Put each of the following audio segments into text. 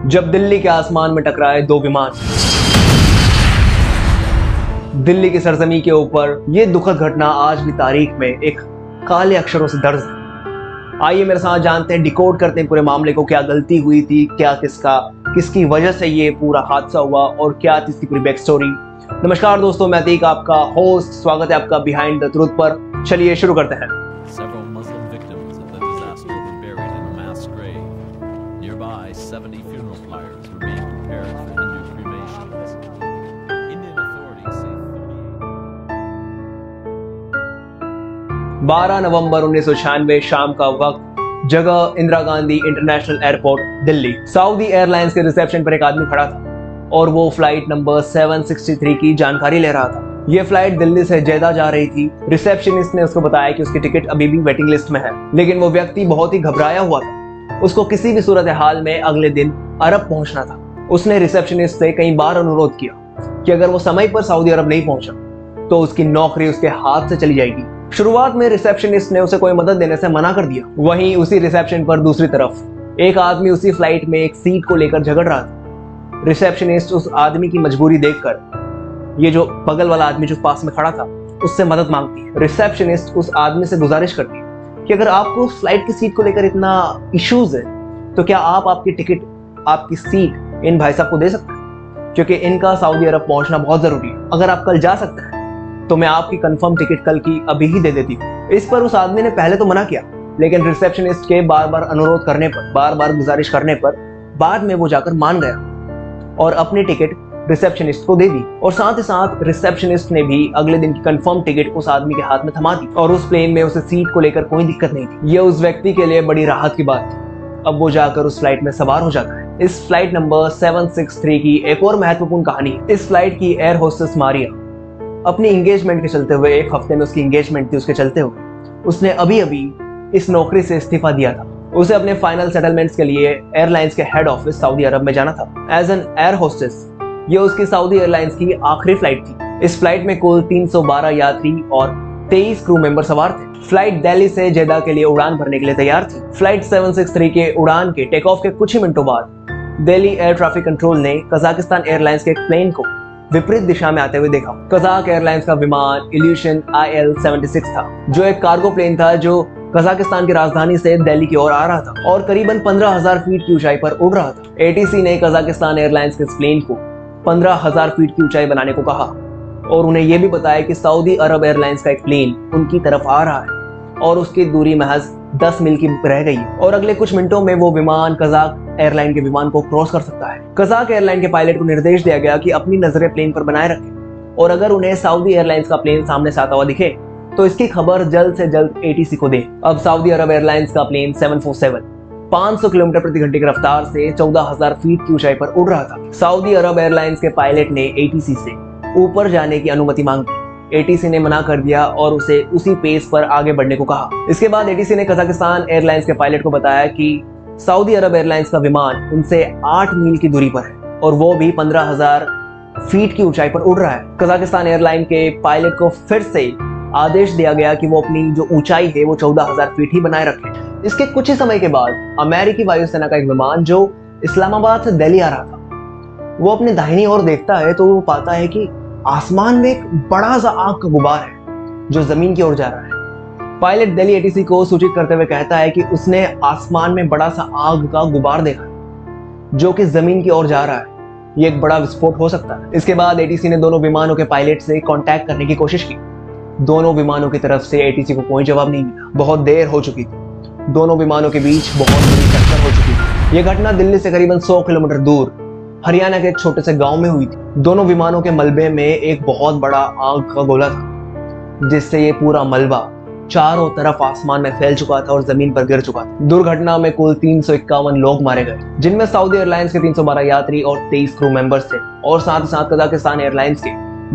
जब दिल्ली के आसमान में टकराए दो विमान। दिल्ली की सरजमी के ऊपर यह दुखद घटना आज भी तारीख में एक काले अक्षरों से दर्ज है। आइए मेरे साथ जानते हैं, डिकोड करते हैं पूरे मामले को। क्या गलती हुई थी, क्या किसकी वजह से ये पूरा हादसा हुआ और क्या थी इसकी पूरी बैक स्टोरी। नमस्कार दोस्तों, मैं अतीक आपका होस्ट, स्वागत है आपका बिहाइंड द ट्रूथ पर। चलिए शुरू करते हैं। बारह नवंबर 1996 शाम का वक्त, जगह Indira Gandhi international airport Delhi. Saudi airlines के रिसेप्शन पर एक आदमी खड़ा था और वो फ्लाइट नंबर 763 की जानकारी ले रहा था। ये फ्लाइट दिल्ली से जेदा जा रही थी। रिसेप्शनिस्ट ने उसको बताया कि उसकी टिकट अभी भी वेटिंग लिस्ट में है, लेकिन वो व्यक्ति बहुत ही घबराया हुआ था। उसको किसी भी सूरत हाल में अगले दिन अरब पहुंचना था। उसने रिसेप्शनिस्ट से कई बार अनुरोध किया कि अगर वो समय पर सऊदी अरब नहीं पहुंचा तो उसकी नौकरी उसके हाथ से चली जाएगी। शुरुआत में रिसेप्शनिस्ट ने उसे कोई मदद देने से मना कर दिया। वहीं उसी रिसेप्शन पर दूसरी तरफ एक आदमी उसी फ्लाइट में एक सीट को लेकर झगड़ रहा था। रिसेप्शनिस्ट उस आदमी की मजबूरी देखकर, ये जो बगल वाला आदमी जो पास में खड़ा था, उससे मदद मांगती है। रिसेप्शनिस्ट उस आदमी से गुजारिश करती है कि अगर आपको फ्लाइट की सीट को लेकर इतना इश्यूज है तो क्या आप आपकी टिकट, आपकी सीट इन भाई साहब को दे सकते हैं, क्योंकि इनका सऊदी अरब पहुंचना बहुत जरूरी है। अगर आप कल जा सकते हैं तो मैं आपकी कंफर्म टिकट कल की अभी ही दे देती हूँ। इस पर उस आदमी ने पहले तो मना किया, लेकिन रिसेप्शनिस्ट के बार बार अनुरोध करने पर, बार बार गुजारिश करने पर बाद में वो जाकर मान गया और अपनी टिकट रिसेप्शनिस्ट को दे दी। और साथ ही साथ रिसेप्शनिस्ट ने भी अगले दिन की कंफर्म टिकट उस आदमी के हाथ में थमा दी और उस प्लेन में उसे सीट को लेकर कोई दिक्कत नहीं थी। यह उस व्यक्ति के लिए बड़ी राहत की बात थी। अब वो जाकर उस फ्लाइट में सवार हो जाता है। इस फ्लाइट नंबर 763 की एक और महत्वपूर्ण कहानी है। इस फ्लाइट की एयर होस्टेस मारिया अपनी एंगेजमेंट के चलते हुए, एक हफ्ते में उसकी एंगेजमेंट थी, उसके चलते हुए उसने अभी इस नौकरी से इस्तीफा दिया था। उसे अपने फाइनल सेटलमेंट्स के लिए एयरलाइंस के हेड ऑफिस सऊदी अरब में जाना था एज एन एयर होस्टेस। ये उसकी सऊदी एयरलाइंस की आखिरी फ्लाइट थी। इस फ्लाइट में कुल 312 यात्री और 23 क्रू मेंबर सवार थे। फ्लाइट दिल्ली से जेदा के लिए उड़ान भरने के लिए तैयार थी। फ्लाइट 763 के उड़ान के टेक ऑफ के कुछ ही मिनटों बाद दिल्ली एयर ट्रैफिक कंट्रोल ने कजाकिस्तान एयरलाइंस के एक प्लेन को विपरीत दिशा में आते हुए देखा। कजाक एयरलाइंस का विमान इल्यूशन IL-76 था, जो एक कार्गो प्लेन था जो कजाकिस्तान की राजधानी से दिल्ली की ओर आ रहा था और करीबन 15,000 फीट की ऊंचाई पर उड़ रहा था। ATC ने कजाकिस्तान एयरलाइंस के इस प्लेन को 15,000 फीट की ऊंचाई बनाने को कहा और उन्हें यह भी बताया कि सऊदी अरब एयरलाइंस का एक प्लेन उनकी तरफ आ रहा है और उसकी दूरी महज 10 मील की रह गई और अगले कुछ मिनटों में वो विमान कजाक एयरलाइन के विमान को क्रॉस कर सकता है। कजाक एयरलाइन के पायलट को निर्देश दिया गया कि अपनी नजरें प्लेन पर बनाए रखें और अगर उन्हें सऊदी एयरलाइंस का प्लेन सामने से आता हुआ दिखे तो इसकी खबर जल्द से जल्द ATC को दें। अब सऊदी अरब एयरलाइंस का प्लेन 747 500 किलोमीटर प्रति घंटे की रफ्तार से 14,000 फीट की ऊंचाई पर उड़ रहा था। सऊदी अरब एयरलाइंस के पायलट ने ATC से ऊपर जाने की अनुमति मांगी। ATC ने मना कर दिया और उसे उसी पेस पर आगे बढ़ने को कहा। इसके बाद ATC ने कजाकिस्तान एयरलाइंस के पायलट को बताया कि सऊदी अरब एयरलाइंस का विमान उनसे 8 मील की दूरी पर है और वो भी 15,000 फीट की ऊंचाई पर उड़ रहा है। कजाकिस्तान एयरलाइन के पायलट को फिर से आदेश दिया गया कि वो अपनी जो ऊंचाई है वो 14,000 फीट ही बनाए रखे। इसके कुछ ही समय के बाद अमेरिकी वायुसेना का एक विमान जो इस्लामाबाद से दिल्ली आ रहा था, वो अपने दाहिनी ओर देखता है तो वो पाता है कि आसमान में एक बड़ा सा आग का गुबार है जो जमीन की ओर जा रहा है। पायलट दिल्ली ATC को सूचित करते हुए कहता है कि उसने आसमान में बड़ा सा आग का गुबार देखा जो कि जमीन की ओर जा रहा है। ये एक बड़ा विस्फोट हो सकता है। इसके बाद ATC ने दोनों विमानों के पायलट से कांटेक्ट करने की कोशिश की। दोनों विमानों की तरफ से ATC को कोई जवाब नहीं मिला। बहुत देर हो चुकी थी। दोनों विमानों के बीच बहुत बड़ी टक्कर हो चुकी थी। यह घटना दिल्ली से करीबन 100 किलोमीटर दूर हरियाणा के एक छोटे से गांव में हुई थी। दोनों विमानों के मलबे में एक बहुत बड़ा आग का गोला था, जिससे ये पूरा मलबा चारों तरफ आसमान में फैल चुका था और जमीन पर गिर चुका था। दुर्घटना में कुल 351 लोग मारे गए, जिनमें सऊदी एयरलाइंस के 312 यात्री और 23 क्रू मेंबर्स थे और साथ ही साथ कजाकिस्तान एयरलाइंस के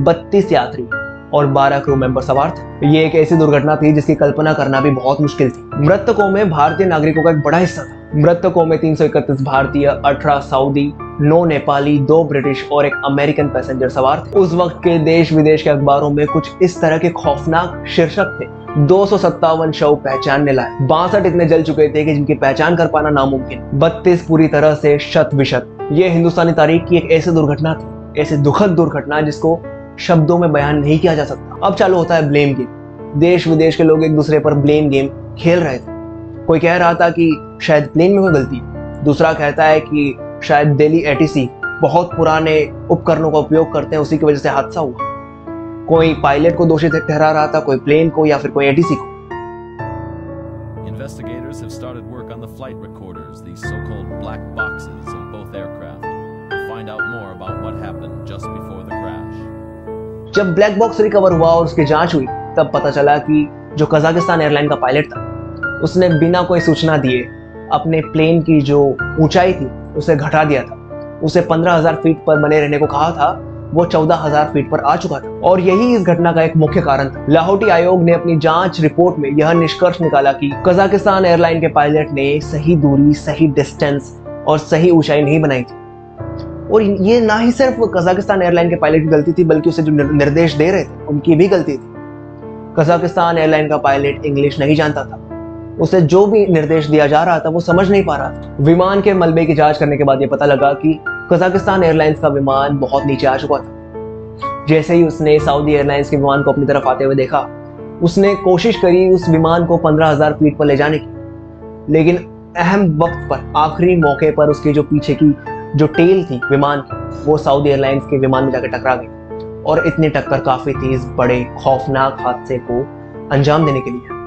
32 यात्री और 12 क्रू मेंबर सवार थे। ये एक ऐसी दुर्घटना थी जिसकी कल्पना करना भी बहुत मुश्किल थी। मृतकों में भारतीय नागरिकों का एक बड़ा हिस्सा था। मृतकों में 331 भारतीय, 18 सऊदी, 9 नेपाली, 2 ब्रिटिश और 1 अमेरिकन पैसेंजर सवार थे। उस वक्त के देश विदेश के अखबारों में कुछ इस तरह के खौफनाक शीर्षक थे। 257 शव पहचानने लायक, 62 इतने जल चुके थे कि जिनकी पहचान कर पाना नामुमकिन, 32 पूरी तरह से शत विशत ये हिंदुस्तानी तारीख की एक ऐसी दुर्घटना थी, ऐसी दुखद दुर्घटना जिसको शब्दों में बयान नहीं किया जा सकता। अब चालू होता है ब्लेम गेम। देश विदेश के लोग एक दूसरे पर ब्लेम गेम खेल रहे थे। कोई कह रहा था कि शायद प्लेन में कोई गलती है, दूसरा कहता है कि शायद दिल्ली एटीसी बहुत पुराने उपकरणों का उपयोग करते हैं, उसी की वजह से हादसा हुआ। कोई पायलट को दोषी ठहरा रहा था, कोई प्लेन को या फिर कोई एटीसी को। Investigators have started work on the flight recorders, these so-called black boxes of both aircraft, to find out more about what happened just before the crash. जब ब्लैक बॉक्स रिकवर हुआ और उसकी जांच हुई, तब पता चला कि जो कजाकिस्तान एयरलाइन का पायलट था, उसने बिना कोई सूचना दिए अपने प्लेन की जो ऊंचाई थी उसे घटा दिया था। उसे 15,000 फीट पर बने रहने को कहा था, वो 14,000 फीट पर आ चुका था। और यही इस घटना का एक मुख्य कारण था। लाहौटी आयोग ने अपनी जांच रिपोर्ट में यह निष्कर्ष निकाला कि कजाकिस्तान एयरलाइन के पायलट ने सही दूरी, सही डिस्टेंस और सही ऊंचाई नहीं बनाई थी। और ये ना ही सिर्फ कजाकिस्तान एयरलाइन के पायलट की गलती थी, बल्कि उसे जो निर्देश दे रहे थे उनकी भी गलती थी। कजाकिस्तान एयरलाइन का पायलट इंग्लिश नहीं जानता था, उसे जो भी निर्देश दिया जा रहा था वो समझ नहीं पा रहा था। विमान के मलबे की जांच करने के बाद ये पता लगा कि कजाकिस्तान एयरलाइंस का विमान बहुत नीचे आ चुका था। जैसे ही उसने सऊदी एयरलाइंस के विमान को अपनी तरफ आते हुए देखा, उसने कोशिश करी उस विमान को 15,000 फीट पर ले जाने की, लेकिन अहम वक्त पर, आखिरी मौके पर उसके जो पीछे की जो टेल थी विमान की, वो सऊदी एयरलाइंस के विमान में जाकर टकरा गई। और इतनी टक्कर काफी थी इस बड़े खौफनाक हादसे को अंजाम देने के लिए।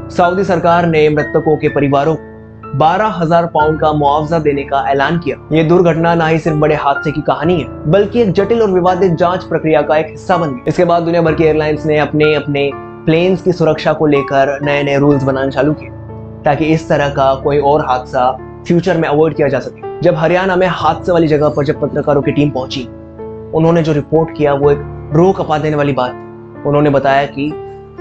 सऊदी सरकार ने मृतकों के परिवारों को 12,000 पाउंड का मुआवजा देने का ऐलान किया। ये दुर्घटना ना ही सिर्फ बड़े हादसे की कहानी है, बल्कि एक जटिल और विवादित जांच प्रक्रिया का एक हिस्सा बन गई। इसके बाद दुनिया भर की एयरलाइंस ने अपने अपने प्लेन्स की सुरक्षा को लेकर नए नए रूल्स बनाने चालू किए, ताकि इस तरह का कोई और हादसा फ्यूचर में अवॉइड किया जा सके। जब हरियाणा में हादसे वाली जगह पर जब पत्रकारों की टीम पहुंची, उन्होंने जो रिपोर्ट किया वो एक रूह कपा देने वाली बात थी। उन्होंने बताया कि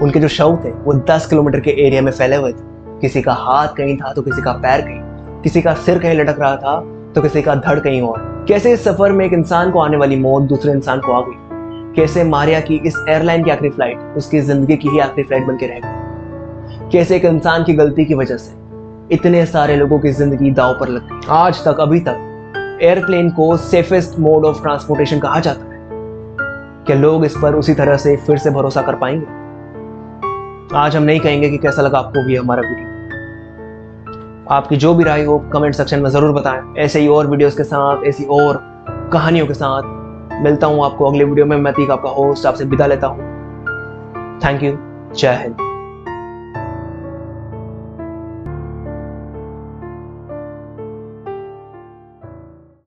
उनके जो शव थे वो 10 किलोमीटर के एरिया में फैले हुए थे। किसी का हाथ कहीं था तो किसी का पैर कहीं, किसी का सिर कहीं लटक रहा था तो किसी का धड़ कहीं और। कैसे इस सफर में एक इंसान को आने वाली मौत दूसरे इंसान को आ गई। कैसे मारिया की इस एयरलाइन की आखिरी फ्लाइट उसकी जिंदगी की ही आखिरी फ्लाइट बन के रह गई। कैसे एक इंसान की गलती की वजह से इतने सारे लोगों की जिंदगी दांव पर लग गई। आज तक, अभी तक एयरप्लेन को सेफेस्ट मोड ऑफ ट्रांसपोर्टेशन कहा जाता है। क्या लोग इस पर उसी तरह से फिर से भरोसा कर पाएंगे? आज हम नहीं कहेंगे कि कैसा लगा आपको भी हमारा वीडियो। आपकी जो भी राय हो कमेंट सेक्शन में जरूर बताएं। ऐसे ही और वीडियोस के साथ, ऐसी और कहानियों के साथ मिलता हूं आपको अगले वीडियो में। मैं तीक आपका होस्ट आपसे विदा लेता हूं। Thank you. जय हिंद।